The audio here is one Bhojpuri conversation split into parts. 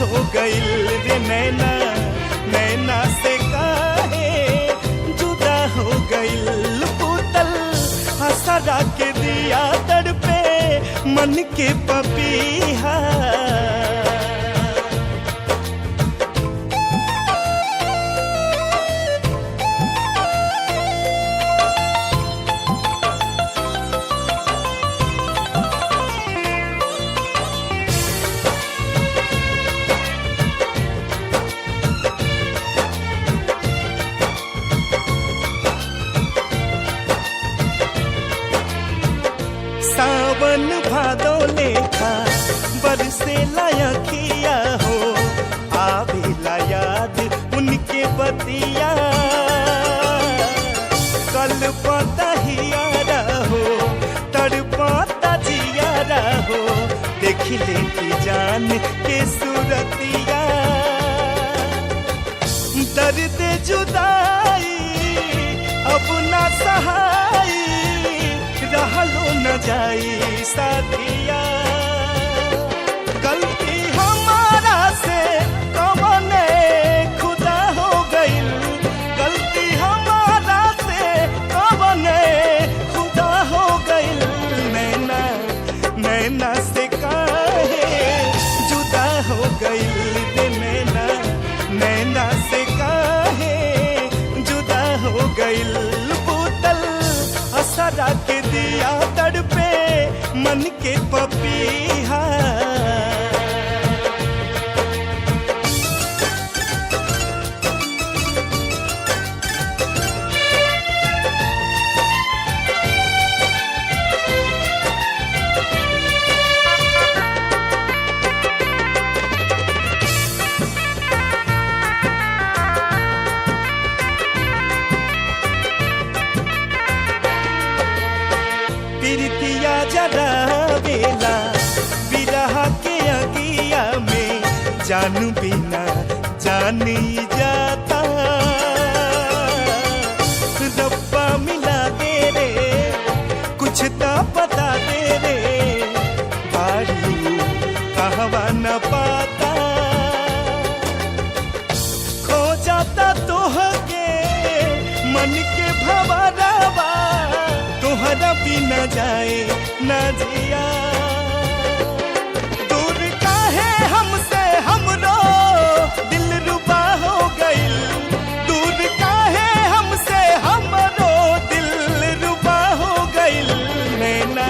हो गइल रे नैना, नैना से काहे जुदा हो गइल। पुतल हसरा के दिया तड़पे मन के पपीहा। सावन भादो लेखा बरसे लायकिया हो, आवेला याद उनके बतिया। कल पता हियारा हो तड़पाता जियारा हो, देख लेती जान के सूरतिया। दर्द जुदाई अब ना सहाई, रहलो न जाई साथिया। गलती हमारा से कवने खुदा हो गइल, गलती हमारा से कवने खुदा हो गइल। नैना, नैना से काहे जुदा हो गइल रे नैना, नैना से काहे जुदा हो गइल। पुतल हसरा के दिया तड़पे मन के पपीहा। प्रीतिया जरावेला विरह के अगिया में, जानू बिना जानी जाता। रब्बा मिला दे रे कुछ तो बता दे रे, बारी कहवा न पाता। खो जाता तोहके मन के भंवरवा, तोहरा बिना जाए न जिया। दूर काहे हमसे हमरो दिल रुबा हो गइल, दूर काहे हमसे हमरो दिल रुबा हो गइल। नैना,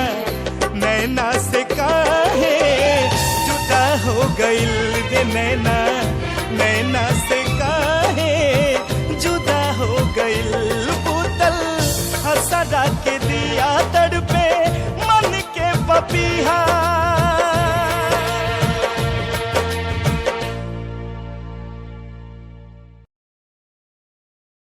नैना से काहे जुदा हो गइल रे नैना, नैना से काहे जुदा हो गइल। पुतल हसरा के दिया तड़पे